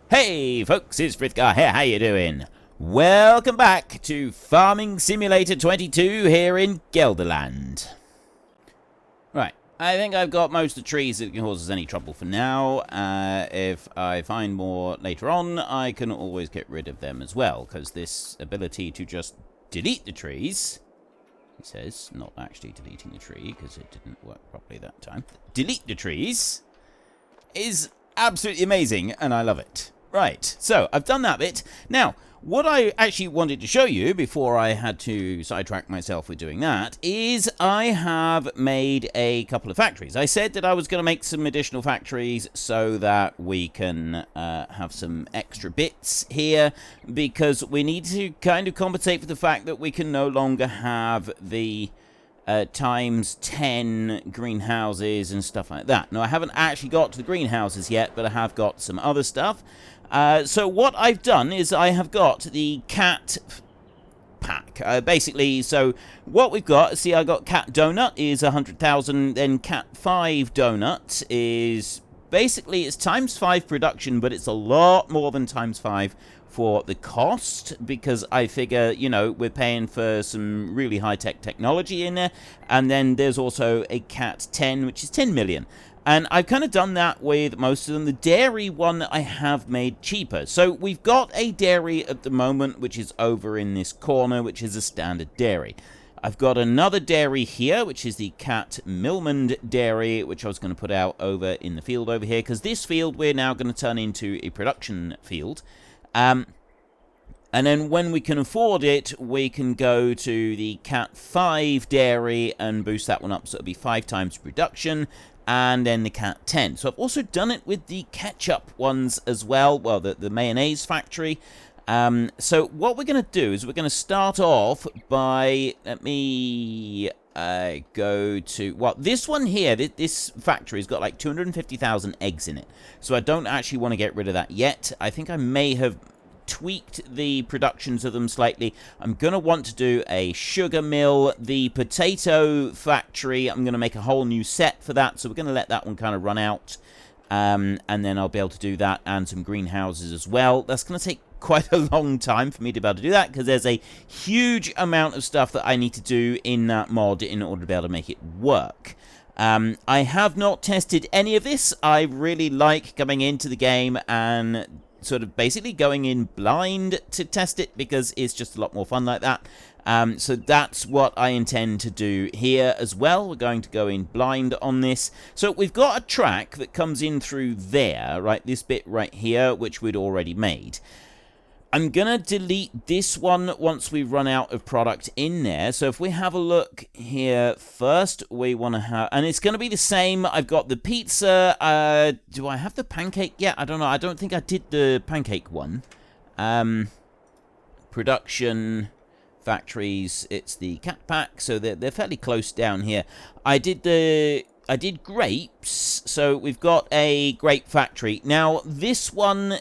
Hey folks, it's Frithgar here, how you doing? Welcome back to Farming Simulator 22 here in Gelderland. Right, I think I've got most of the trees that can cause us any trouble for now. If I find more later on, I can always get rid of them as well, because this ability to just delete the trees, it says, not actually deleting the tree, because it didn't work properly that time. Delete the trees is absolutely amazing, and I love it. Right, so I've done that bit. Now, what I actually wanted to show you before I had to sidetrack myself with doing that is I have made a couple of factories. I said that I was going to make some additional factories so that we can have some extra bits here, because we need to kind of compensate for the fact that we can no longer have the times 10 greenhouses and stuff like that. Now, I haven't actually got to the greenhouses yet, but I have got some other stuff. So what I've done is I have got the cat pack. Basically, so what we've got, see, I got cat donut is 100,000, then cat 5 donut is basically it's times 5 production, but it's a lot more than times 5 for the cost, because I figure, you know, we're paying for some really high-tech technology in there. And then there's also a cat 10, which is 10 million. And I've kind of done that with most of them. The dairy one I have made cheaper. So we've got a dairy at the moment, which is over in this corner, which is a standard dairy. I've got another dairy here, which is the Cat Milmond dairy, which I was going to put out over in the field over here, because this field we're now going to turn into a production field. And then when we can afford it, we can go to the Cat 5 dairy and boost that one up, so it'll be 5 times production. And then the Cat 10. So I've also done it with the ketchup ones as well. Well, the mayonnaise factory. So what we're going to do is we're going to start off by, let me go to, well, this one here, this factory's got like 250,000 eggs in it. So I don't actually want to get rid of that yet. I think I may have tweaked the productions of them slightly. I'm going to want to do a sugar mill. The potato factory, I'm going to make a whole new set for that, so we're going to let that one kind of run out, and then I'll be able to do that and some greenhouses as well. That's going to take quite a long time for me to be able to do that, because there's a huge amount of stuff that I need to do in that mod in order to be able to make it work. I have not tested any of this. I really like coming into the game and sort of basically going in blind to test it, because it's just a lot more fun like that. So that's what I intend to do here as well. We're going to go in blind on this. So we've got a track that comes in through there, right? This bit right here, which we'd already made. I'm going to delete this one once we run out of product in there. So if we have a look here first, we want to have, and it's going to be the same. I've got the pizza. Do I have the pancake yet? I don't know. I don't think I did the pancake one. Production factories. It's the cat pack. So they're fairly close down here. I did grapes. So we've got a grape factory. Now this one,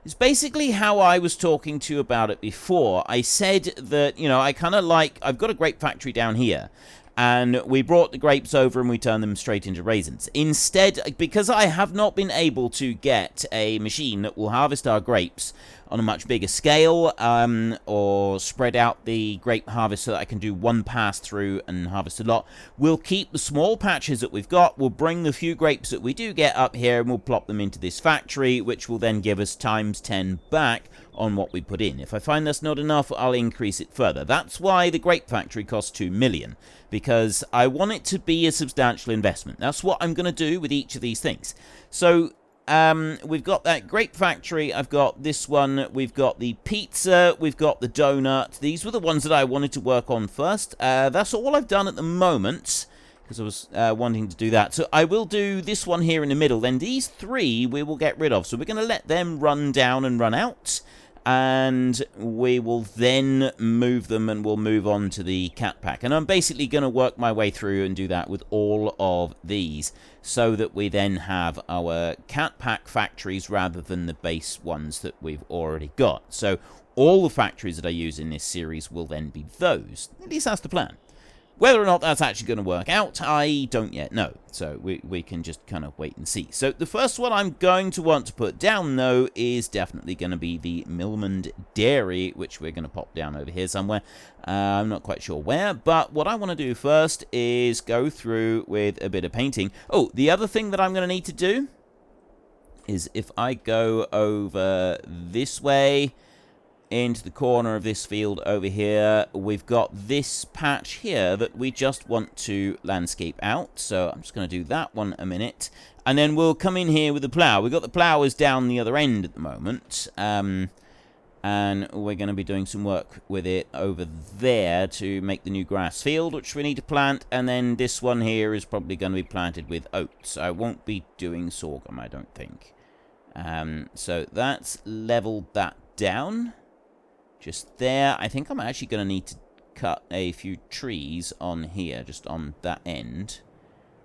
it's basically how I was talking to you about it before. I said that, you know, I kind of like, I've got a grape factory down here, and we brought the grapes over and we turned them straight into raisins. Instead, because I have not been able to get a machine that will harvest our grapes on a much bigger scale, or spread out the grape harvest so that I can do one pass through and harvest a lot, we'll keep the small patches that we've got. We'll bring the few grapes that we do get up here and we'll plop them into this factory, which will then give us times 10 back on what we put in. If I find that's not enough, I'll increase it further. That's why the grape factory costs 2 million, because I want it to be a substantial investment. That's what I'm going to do with each of these things. So we've got that grape factory, I've got this one, we've got the pizza, we've got the donut. These were the ones that I wanted to work on first. That's all I've done at the moment, because I was wanting to do that. So I will do this one here in the middle. Then these 3 we will get rid of. So we're going to let them run down and run out, and we will then move them and we'll move on to the cat pack. And I'm basically going to work my way through and do that with all of these, so that we then have our cat pack factories rather than the base ones that we've already got. So all the factories that I use in this series will then be those. At least that's the plan. Whether or not that's actually going to work out, I don't yet know. So we can just kind of wait and see. So the first one I'm going to want to put down, though, is definitely going to be the Milmond Dairy, which we're going to pop down over here somewhere. I'm not quite sure where, but what I want to do first is go through with a bit of painting. Oh, the other thing that I'm going to need to do is if I go over this way into the corner of this field over here, we've got this patch here that we just want to landscape out. So I'm just going to do that one a minute, and then we'll come in here with the plow. We've got the plowers down the other end at the moment, and we're going to be doing some work with it over there to make the new grass field, which we need to plant. And then this one here is probably going to be planted with oats. I won't be doing sorghum, I don't think. So that's leveled that down. Just there. I think I'm actually going to need to cut a few trees on here, just on that end,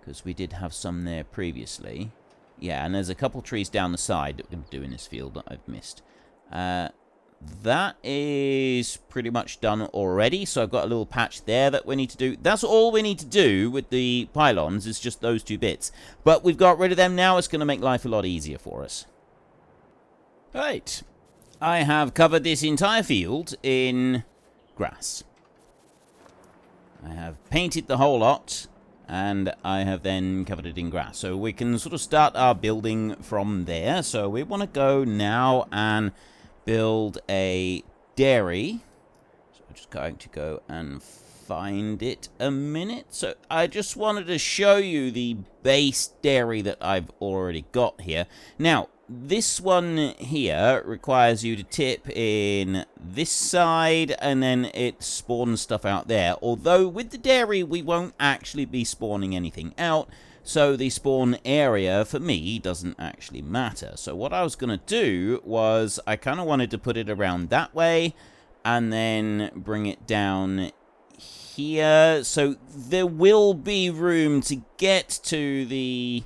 because we did have some there previously. Yeah, and there's a couple trees down the side that we're going to do in this field that I've missed. That is pretty much done already, so I've got a little patch there that we need to do. That's all we need to do with the pylons, is just those two bits. But we've got rid of them now. It's going to make life a lot easier for us. Right. I have covered this entire field in grass. I have painted the whole lot, and I have then covered it in grass. So we can sort of start our building from there. So we want to go now and build a dairy. So I'm just going to go and find it a minute. So I just wanted to show you the base dairy that I've already got here. Now, this one here requires you to tip in this side, and then it spawns stuff out there. Although with the dairy, we won't actually be spawning anything out, so the spawn area, for me, doesn't actually matter. So what I was going to do was, I kind of wanted to put it around that way, and then bring it down here. So there will be room to get to the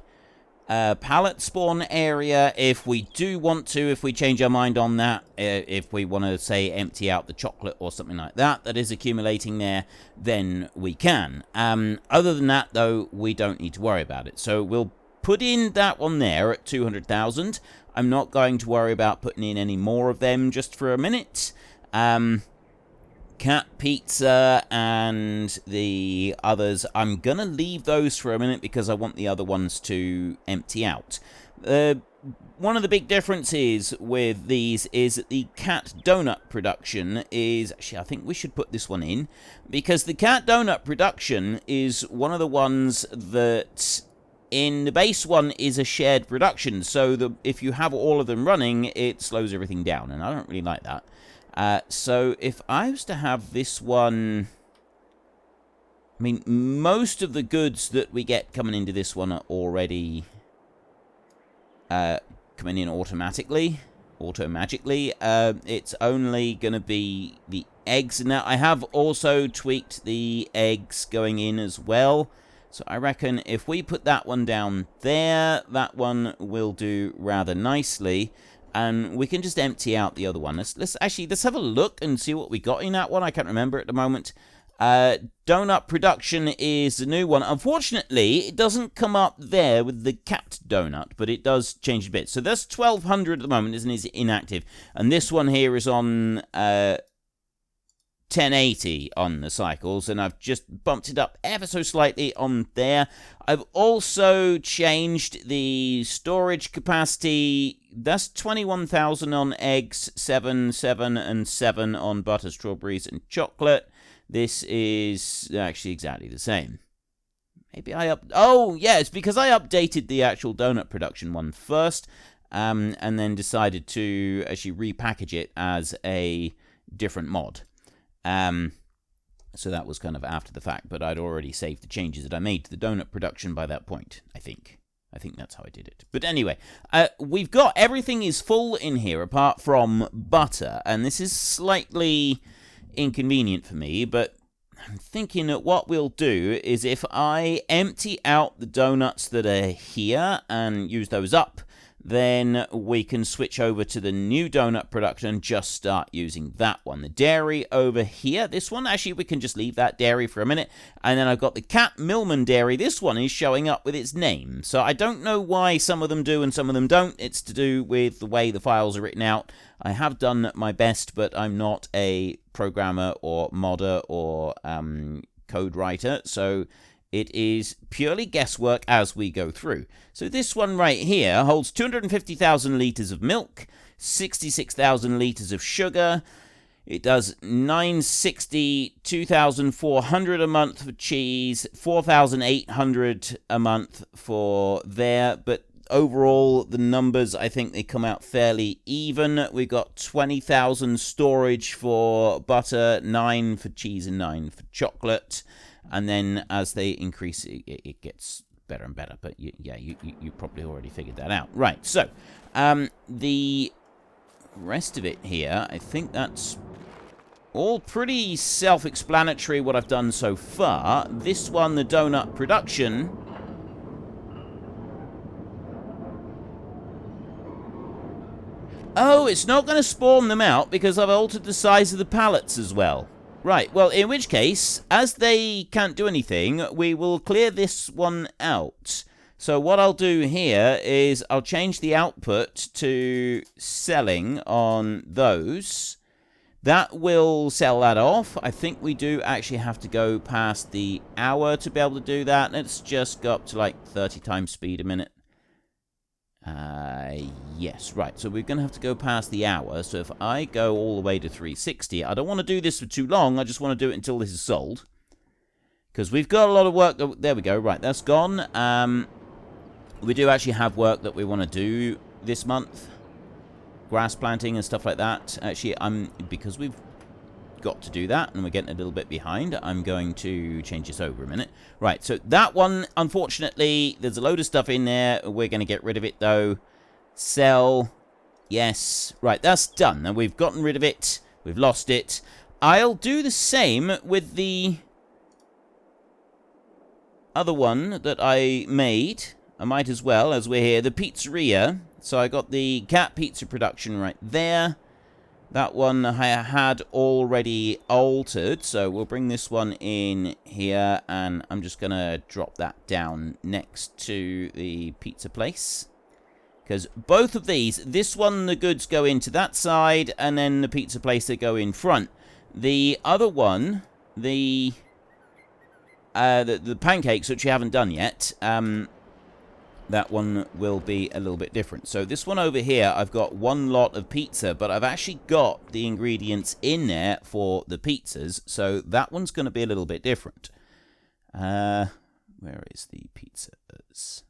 pallet spawn area if we do want to, if we change our mind on that, if we want to, say, empty out the chocolate or something like that that is accumulating there, then we can. Other than that, though, we don't need to worry about it. So we'll put in that one there at 200,000. I'm not going to worry about putting in any more of them just for a minute. Cat Pizza and the others, I'm going to leave those for a minute because I want the other ones to empty out. One of the big differences with these is that the cat donut production is... Actually, I think we should put this one in, because the cat donut production is one of the ones that... In the base one is a shared production, so if you have all of them running, it slows everything down, and I don't really like that. So if I was to have this one... I mean, most of the goods that we get coming into this one are already coming in automagically. It's only going to be the eggs. Now, I have also tweaked the eggs going in as well. So I reckon if we put that one down there, that one will do rather nicely. And we can just empty out the other one. Let's have a look and see what we got in that one. I can't remember at the moment. Donut production is the new one. Unfortunately, it doesn't come up there with the cat donut, but it does change a bit. So that's 1200 at the moment, isn't it? It's inactive. And this one here is on 1080 on the cycles, and I've just bumped it up ever so slightly on there. I've also changed the storage capacity. That's 21,000 on eggs, 7, 7, and 7 on butter, strawberries, and chocolate. This is actually exactly the same. Maybe oh, yeah, it's because I updated the actual donut production one first, and then decided to actually repackage it as a different mod. So that was kind of after the fact, but I'd already saved the changes that I made to the donut production by that point, I think. I think that's how I did it. But anyway, we've got everything is full in here apart from butter, and this is slightly inconvenient for me, but I'm thinking that what we'll do is if I empty out the donuts that are here and use those up, then we can switch over to the new donut production and just start using that one. The dairy over here, this one, actually, we can just leave that dairy for a minute. And then I've got the Cat Millman dairy. This one is showing up with its name. So I don't know why some of them do and some of them don't. It's to do with the way the files are written out. I have done my best, but I'm not a programmer or modder or code writer. So it is purely guesswork as we go through. So this one right here holds 250,000 litres of milk, 66,000 litres of sugar. It does 960, 2,400 a month for cheese, 4,800 a month for there. But overall, the numbers, I think they come out fairly even. We've got 20,000 storage for butter, 9 for cheese and 9 for chocolate. And then as they increase, it gets better and better. But you probably already figured that out. Right, so the rest of it here, I think that's all pretty self-explanatory what I've done so far. This one, the donut production. Oh, it's not going to spawn them out because I've altered the size of the pallets as well. Right, well, in which case, as they can't do anything, we will clear this one out. So what I'll do here is I'll change the output to selling on those. That will sell that off. I think we do actually have to go past the hour to be able to do that. Let's just go up to like 30 times speed a minute. Yes, right. So we're going to have to go past the hour. So if I go all the way to 360, I don't want to do this for too long. I just want to do it until this is sold. Because we've got a lot of work. There we go. Right, that's gone. We do actually have work that we want to do this month. Grass planting and stuff like that. Actually, because we've got to do that and we're getting a little bit behind, I'm going to change this over a minute. Right, so that one, unfortunately, there's a load of stuff in there. We're going to get rid of it, though. Sell. Yes. Right, that's done. Now, we've gotten rid of it. We've lost it. I'll do the same with the other one that I made. I might as well, as we're here. The pizzeria. So I got the cat pizza production right there. That one I had already altered, so we'll bring this one in here, and I'm just going to drop that down next to the pizza place. Because both of these, this one, the goods go into that side, and then the pizza place, they go in front. The other one, the pancakes, which we haven't done yet, that one will be a little bit different. So this one over here, I've got one lot of pizza, but I've actually got the ingredients in there for the pizzas. So that one's going to be a little bit different. Where is the pizzas?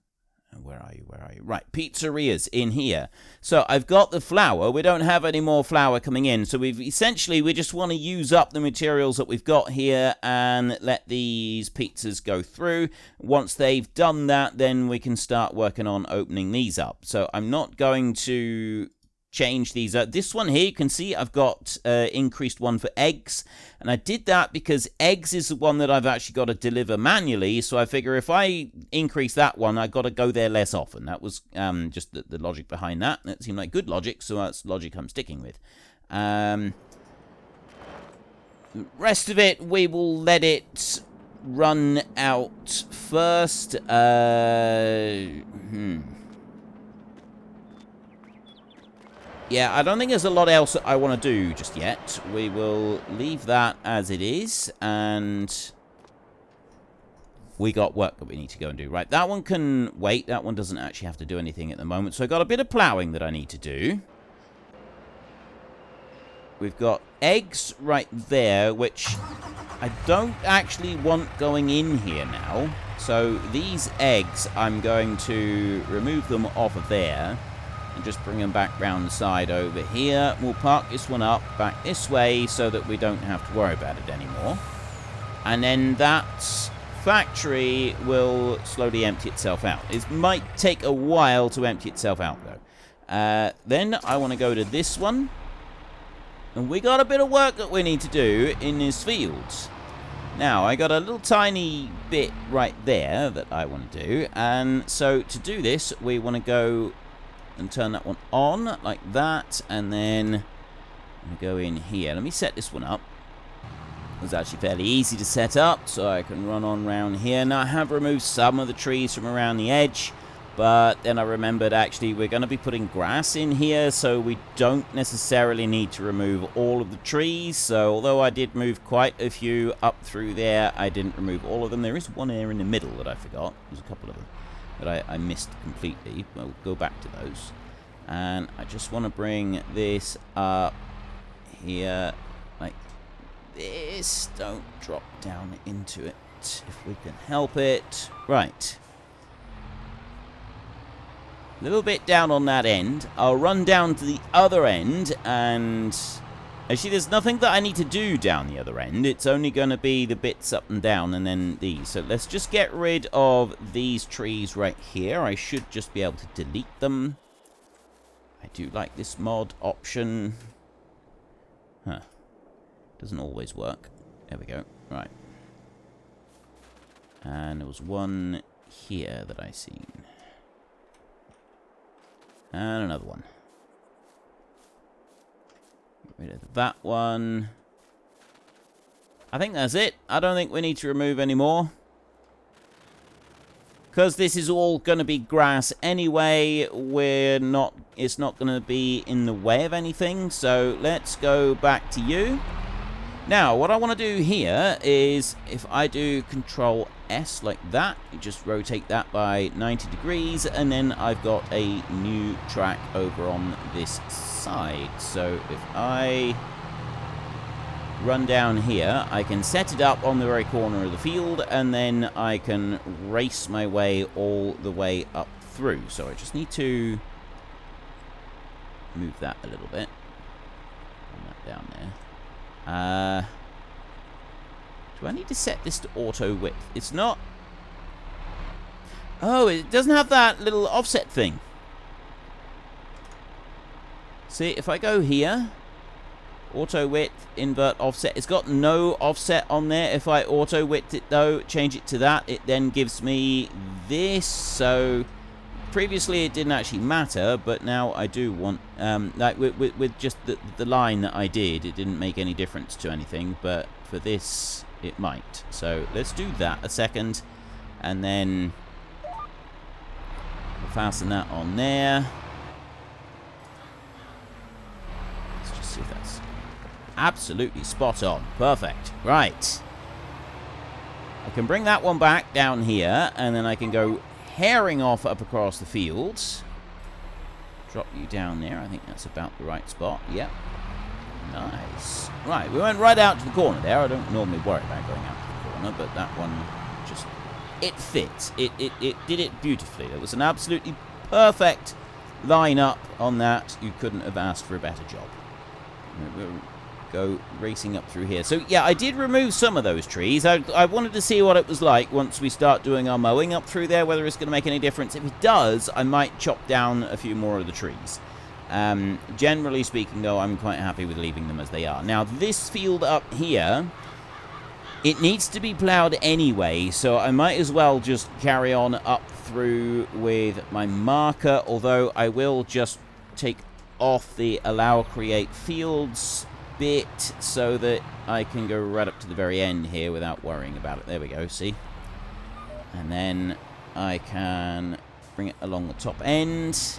Where are you? Where are you? Right, pizzerias in here. So I've got the flour. We don't have any more flour coming in. So we just want to use up the materials that we've got here and let these pizzas go through. Once they've done that, then we can start working on opening these up. So I'm not going to change these. This one here, you can see I've got increased one for eggs. And I did that because eggs is the one that I've actually got to deliver manually. So I figure if I increase that one, I've got to go there less often. That was just the logic behind that. And it seemed like good logic, so that's logic I'm sticking with. The rest of it, we will let it run out first. Yeah, I don't think there's a lot else that I want to do just yet. We will leave that as it is, and we got work that we need to go and do. Right, that one can wait. That one doesn't actually have to do anything at the moment. So I've got a bit of ploughing that I need to do. We've got eggs right there, which I don't actually want going in here now. So these eggs, I'm going to remove them off of there. And just bring them back round the side over here. We'll park this one up back this way so that we don't have to worry about it anymore. And then that factory will slowly empty itself out. It might take a while to empty itself out, though. Then I want to go to this one. And we got a bit of work that we need to do in these fields. Now, I got a little tiny bit right there that I want to do. And so to do this, we want to go and turn that one on like that, and then go in here. Let me set this one up. It was actually fairly easy to set up, so I can run on around here. Now, I have removed some of the trees from around the edge, but then I remembered actually we're going to be putting grass in here, so we don't necessarily need to remove all of the trees. So although I did move quite a few up through there, I didn't remove all of them. There is one area in the middle that I forgot. There's a couple of them that I missed completely. We'll go back to those. And I just want to bring this up here like this. Don't drop down into it if we can help it. Right. A little bit down on that end. I'll run down to the other end, and actually there's nothing that I need to do down the other end. It's only going to be the bits up and down and then these. So let's just get rid of these trees right here. I should just be able to delete them. I do like this mod option. Huh. Doesn't always work. There we go. Right. And there was one here that I seen. And another one. Get rid of that one. I think that's it. I don't think we need to remove any more. Because this is all going to be grass anyway. It's not going to be in the way of anything. So let's go back to you. Now, what I want to do here is, if I do Control S like that, you just rotate that by 90 degrees, and then I've got a new track over on this side. So if I run down here, I can set it up on the very corner of the field, and then I can race my way all the way up through. So I just need to move that a little bit. Run that down there. Do I need to set this to auto width? It's not. Oh, it doesn't have that little offset thing. See, if I go here, auto width, invert offset, it's got no offset on there. If I auto width it though, change it to that, it then gives me this. So previously it didn't actually matter, but now I do want, like with just the line that I did, it didn't make any difference to anything, but for this it might. So let's do that a second, and then we'll fasten that on there. Let's just see if that's absolutely spot on. Perfect. Right. I can bring that one back down here, and then I can go herring off up across the fields. Drop you down there. I think that's about the right spot. Yep. Nice. Right, we went right out to the corner there. I don't normally worry about going out to the corner, but that one just, it fits. It did it beautifully. It was an absolutely perfect line up on that. You couldn't have asked for a better job. We'll go racing up through here. So yeah, I did remove some of those trees. I wanted to see what it was like once we start doing our mowing up through there, whether it's going to make any difference. If it does, I might chop down a few more of the trees. Generally speaking, though, I'm quite happy with leaving them as they are. Now, this field up here, it needs to be plowed anyway, so I might as well just carry on up through with my marker, although I will just take off the allow create fields bit so that I can go right up to the very end here without worrying about it. There we go, see? And then I can bring it along the top end.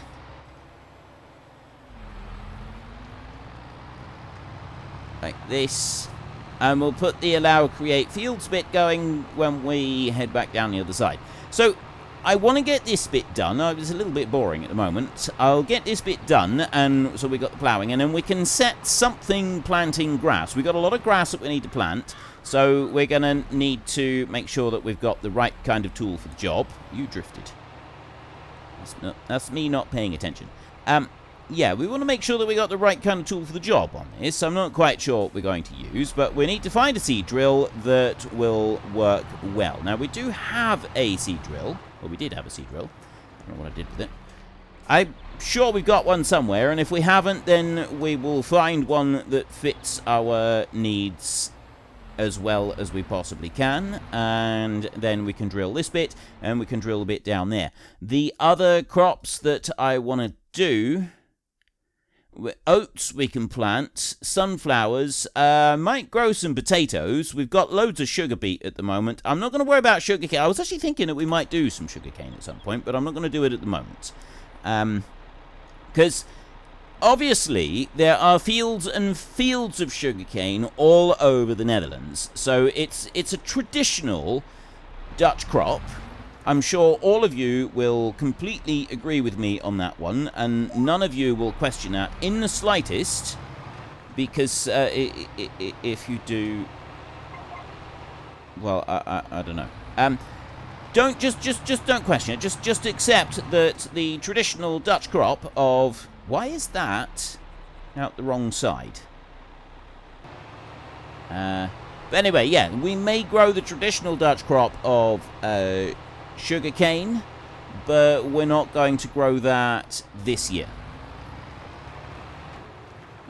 Like this. And we'll put the allow create fields bit going when we head back down the other side. So I want to get this bit done. It's a little bit boring at the moment. I'll get this bit done, and so we got the ploughing, and then we can set something planting grass. We've got a lot of grass that we need to plant, so we're going to need to make sure that we've got the right kind of tool for the job. You drifted. That's me not paying attention. Yeah, we want to make sure that we got the right kind of tool for the job on this. I'm not quite sure what we're going to use, but we need to find a seed drill that will work well. Now, we do have a seed drill. Well, we did have a seed drill. I don't know what I did with it. I'm sure we've got one somewhere, and if we haven't, then we will find one that fits our needs as well as we possibly can, and then we can drill this bit, and we can drill a bit down there. The other crops that I want to do... Oats we can plant, sunflowers, might grow some potatoes. We've got loads of sugar beet at the moment. I'm not going to worry about sugar cane. I was actually thinking that we might do some sugar cane at some point, but I'm not going to do it at the moment. Because obviously there are fields and fields of sugar cane all over the Netherlands. So it's a traditional Dutch crop. I'm sure all of you will completely agree with me on that one, and none of you will question that in the slightest, because if you do, well, I don't know. Don't just don't question it. Just accept that the traditional Dutch crop of, why is that out the wrong side? But anyway, yeah, we may grow the traditional Dutch crop of sugar cane, but we're not going to grow that this year.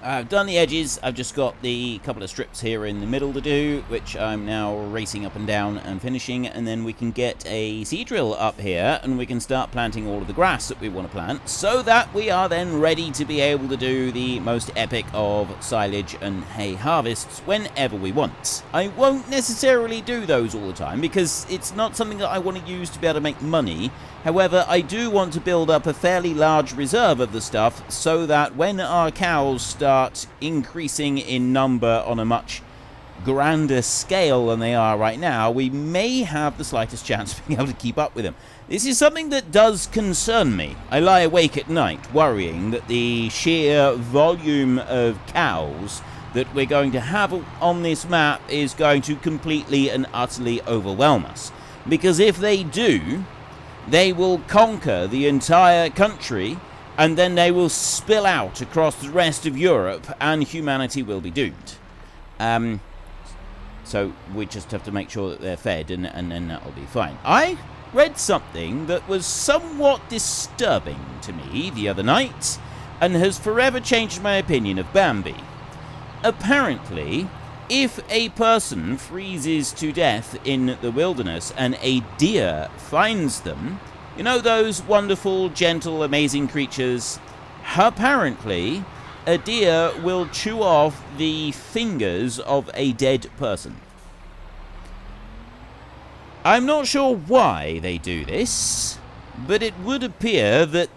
I've done the edges. I've just got the couple of strips here in the middle to do, which I'm now racing up and down and finishing, and then we can get a seed drill up here and we can start planting all of the grass that we want to plant, so that we are then ready to be able to do the most epic of silage and hay harvests whenever we want. I won't necessarily do those all the time because it's not something that I want to use to be able to make money. However, I do want to build up a fairly large reserve of the stuff so that when our cows start increasing in number on a much grander scale than they are right now, we may have the slightest chance of being able to keep up with them. This is something that does concern me. I lie awake at night worrying that the sheer volume of cows that we're going to have on this map is going to completely and utterly overwhelm us. Because if they do, they will conquer the entire country, and then they will spill out across the rest of Europe, and humanity will be doomed. So we just have to make sure that they're fed, and then that'll be fine. I read something that was somewhat disturbing to me the other night, and has forever changed my opinion of Bambi. Apparently, if a person freezes to death in the wilderness and a deer finds them, you know those wonderful, gentle, amazing creatures, apparently a deer will chew off the fingers of a dead person. I'm not sure why they do this, but it would appear that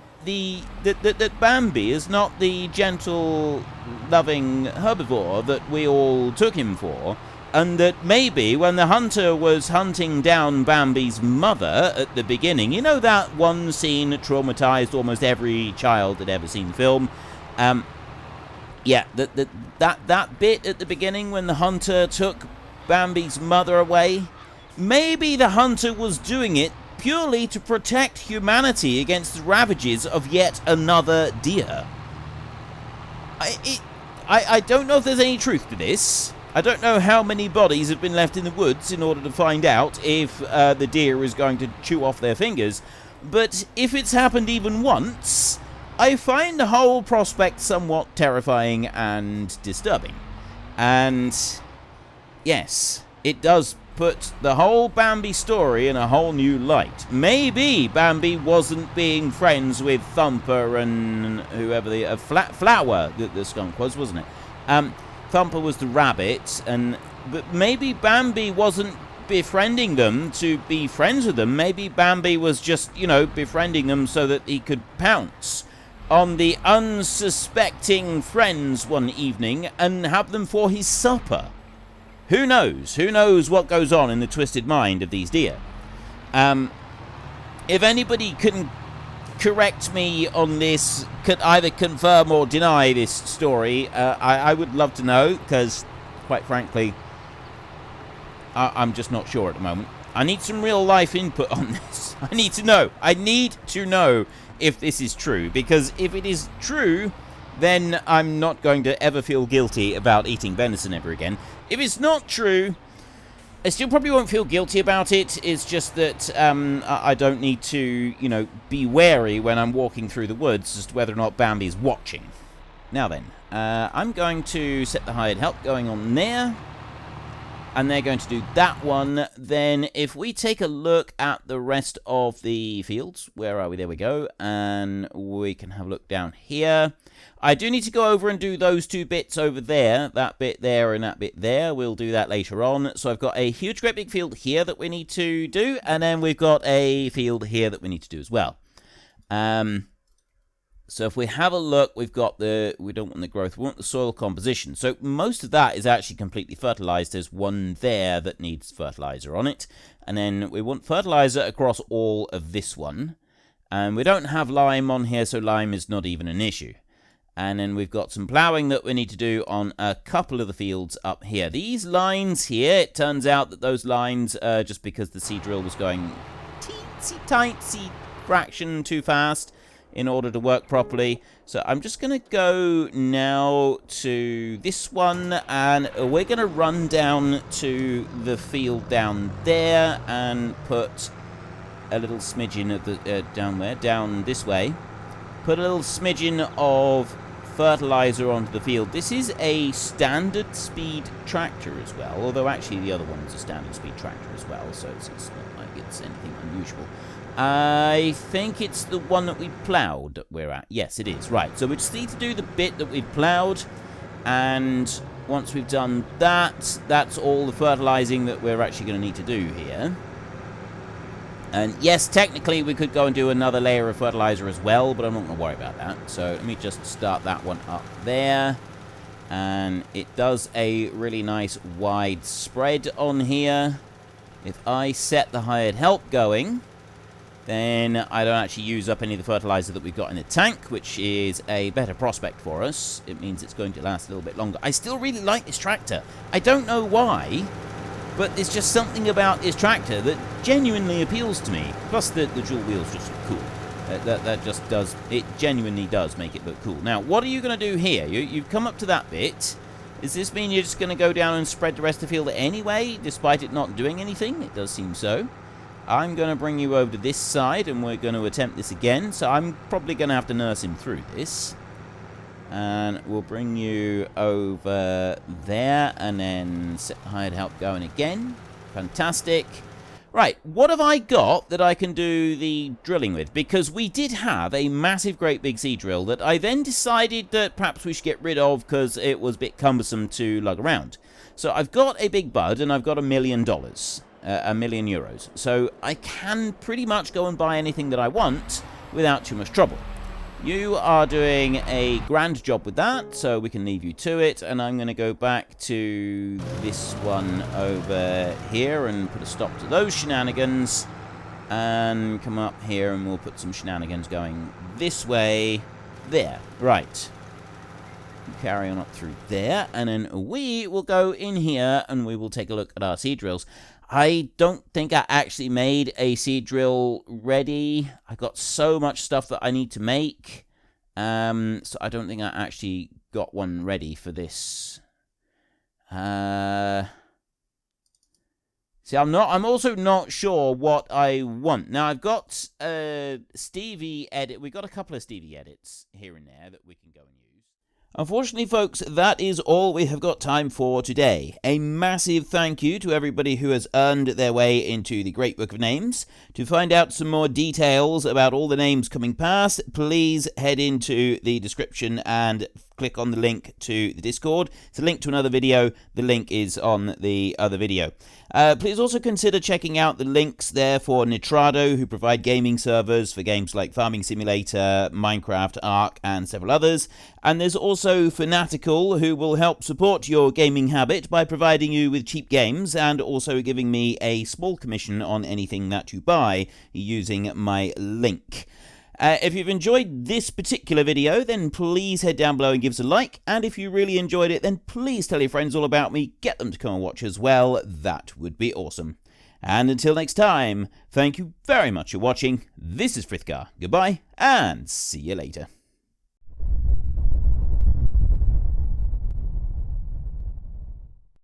that Bambi is not the gentle, loving herbivore that we all took him for, and that maybe when the hunter was hunting down Bambi's mother at the beginning, you know that one scene that traumatized almost every child that ever seen the film? Yeah, that bit at the beginning when the hunter took Bambi's mother away, maybe the hunter was doing it purely to protect humanity against the ravages of yet another deer. I don't know if there's any truth to this. I don't know how many bodies have been left in the woods in order to find out if the deer is going to chew off their fingers. But if it's happened even once, I find the whole prospect somewhat terrifying and disturbing. And yes, it does put the whole Bambi story in a whole new light. Maybe Bambi wasn't being friends with Thumper and whoever the Flower the skunk was, wasn't it? Thumper was the rabbit, but maybe Bambi wasn't befriending them to be friends with them. Maybe Bambi was just, befriending them so that he could pounce on the unsuspecting friends one evening and have them for his supper. Who knows? Who knows what goes on in the twisted mind of these deer? If anybody can correct me on this, could either confirm or deny this story, I would love to know, because, quite frankly, I'm just not sure at the moment. I need some real-life input on this. I need to know. I need to know if this is true, because if it is true, then I'm not going to ever feel guilty about eating venison ever again. If it's not true, I still probably won't feel guilty about it. It's just that I don't need to, be wary when I'm walking through the woods as to whether or not Bambi's watching. Now then, I'm going to set the hired help going on there. and they're going to do that one. Then if we take a look at the rest of the fields, where are we? There we go. And we can have a look down here. I do need to go over and do those 2 bits over there, that bit there and that bit there. We'll do that later on. So I've got a huge, great big field here that we need to do, and then we've got a field here that we need to do as well. So if we have a look, we've got we don't want the growth, we want the soil composition. So most of that is actually completely fertilized. There's one there that needs fertilizer on it. And then we want fertilizer across all of this one. And we don't have lime on here, so lime is not even an issue. And then we've got some ploughing that we need to do on a couple of the fields up here. These lines here, it turns out that those lines, just because the seed drill was going teensy-tiny fraction too fast in order to work properly. So I'm just going to go now to this one, and we're going to run down to the field down there and put a little smidgen of the down this way. Put a little smidgen of fertilizer onto the field. This is a standard speed tractor as well, although actually the other one is a standard speed tractor as well, so it's not like it's anything unusual. I think it's the one that we ploughed that we're at. Yes, it is. Right, so we just need to do the bit that we've ploughed, and once we've done that, that's all the fertilizing that we're actually going to need to do here. And yes, technically we could go and do another layer of fertilizer as well, but I'm not going to worry about that. So let me just start that one up there. And it does a really nice wide spread on here. If I set the hired help going, then I don't actually use up any of the fertilizer that we've got in the tank, which is a better prospect for us. It means it's going to last a little bit longer. I still really like this tractor. I don't know why, but there's just something about this tractor that genuinely appeals to me. Plus the dual wheels just look cool. That just does, it genuinely does make it look cool. Now, what are you going to do here? You've come up to that bit. Does this mean you're just going to go down and spread the rest of the field anyway, despite it not doing anything? It does seem so. I'm going to bring you over to this side, and we're going to attempt this again. So I'm probably going to have to nurse him through this. And we'll bring you over there, and then set the hired help going again. Fantastic. Right, what have I got that I can do the drilling with? Because we did have a massive, great big seed drill that I then decided that perhaps we should get rid of because it was a bit cumbersome to lug around. So I've got a big bud, and I've got $1 million. €1 million. So I can pretty much go and buy anything that I want without too much trouble. You are doing a grand job with that, so we can leave you to it. And I'm going to go back to this one over here and put a stop to those shenanigans. And come up here and we'll put some shenanigans going this way. There. Right. Carry on up through there. And then we will go in here and we will take a look at our seed drills. I don't think I actually made a seed drill ready. I got so much stuff that I need to make. So I don't think I actually got one ready for this. See, I'm also not sure what I want. Now, I've got Stevie edit. We've got a couple of Stevie edits here and there that we can go and use. Unfortunately, folks, that is all we have got time for today. A massive thank you to everybody who has earned their way into the Great Book of Names. To find out some more details about all the names coming past, please head into the description and click on the link to the Discord. It's a link to another video. The link is on the other video. Please also consider checking out the links there for Nitrado, who provide gaming servers for games like Farming Simulator, Minecraft, Ark, and several others. And there's also Fanatical, who will help support your gaming habit by providing you with cheap games and also giving me a small commission on anything that you buy using my link. If you've enjoyed this particular video, then please head down below and give us a like. And if you really enjoyed it, then please tell your friends all about me. Get them to come and watch as well. That would be awesome. And until next time, thank you very much for watching. This is Frithgar. Goodbye, and see you later.